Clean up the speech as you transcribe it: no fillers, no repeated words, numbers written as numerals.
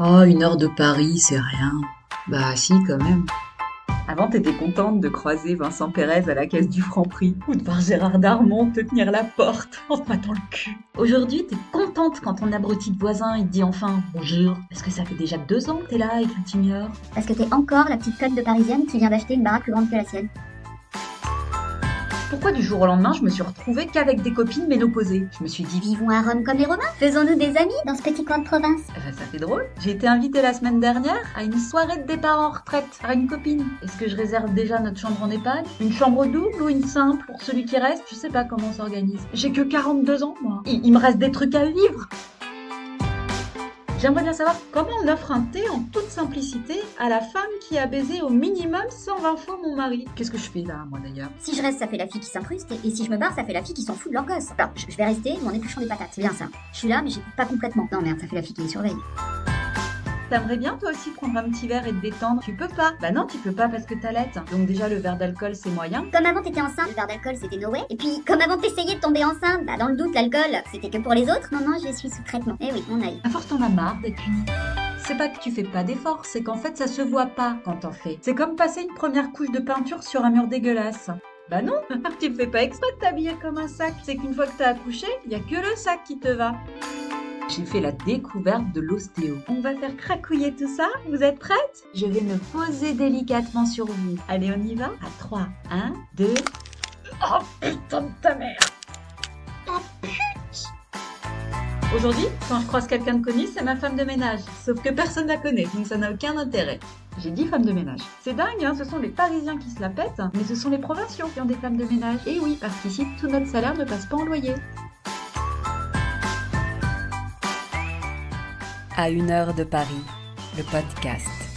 Oh, 1 heure de Paris, c'est rien. Bah si, quand même. Avant, t'étais contente de croiser Vincent Pérez à la caisse du Franprix ou de voir Gérard Darmon te tenir la porte en te battant le cul. Aujourd'hui, t'es contente quand ton abruti de voisin il te dit enfin bonjour, parce que ça fait déjà 2 ans que t'es là avec un t'ignore. Parce que t'es encore la petite conne de parisienne qui vient d'acheter une baraque plus grande que la sienne. Pourquoi du jour au lendemain, je me suis retrouvée qu'avec des copines ménopausées? Je me suis dit, Vivons à Rome comme les Romains. Faisons-nous des amis dans ce petit coin de province. ça fait drôle. J'ai été invitée la semaine dernière à une soirée de départ en retraite par une copine. Est-ce que je réserve déjà notre chambre en EHPAD? Une chambre double ou une simple pour celui qui reste? Je sais pas comment on s'organise. J'ai que 42 ans, moi. Il me reste des trucs à vivre. J'aimerais bien savoir comment on offre un thé en toute simplicité à la femme qui a baisé au minimum 120 fois mon mari. Qu'est-ce que je fais là, moi d'ailleurs? Si je reste, ça fait la fille qui s'incruste, et si je me barre, ça fait la fille qui s'en fout de leur gosse. Alors, je vais rester, mais en épluchant des patates. C'est bien ça. Je suis là, mais j'écoute pas complètement. Non merde, ça fait la fille qui les surveille. T'aimerais bien toi aussi prendre un petit verre et te détendre? Tu peux pas. Bah non, tu peux pas parce que t'allaites. Donc déjà le verre d'alcool c'est moyen. Comme avant t'étais enceinte, le verre d'alcool c'était no way. Et puis, comme avant t'essayais de tomber enceinte, bah dans le doute, l'alcool, c'était que pour les autres. Non, je suis sous traitement. Eh oui, on aille. À force t'en as marre d'être unie. C'est pas que tu fais pas d'efforts, c'est qu'en fait ça se voit pas quand t'en fais. C'est comme passer une première couche de peinture sur un mur dégueulasse. Bah non, tu fais pas exprès de t'habiller comme un sac. C'est qu'une fois que t'as accouché, y a que le sac qui te va. J'ai fait la découverte de l'ostéo. On va faire cracouiller tout ça. Vous êtes prêtes? Je vais me poser délicatement sur vous. Allez, on y va? À 3. 1, 2... Oh putain de ta mère! Oh pute! Aujourd'hui, quand je croise quelqu'un de connu, c'est ma femme de ménage. Sauf que personne la connaît, donc ça n'a aucun intérêt. J'ai dit femme de ménage. C'est dingue, hein, ce sont les Parisiens qui se la pètent, mais ce sont les provinciaux qui ont des femmes de ménage. Et oui, parce qu'ici, tout notre salaire ne passe pas en loyer. À 1 heure de Paris, le podcast.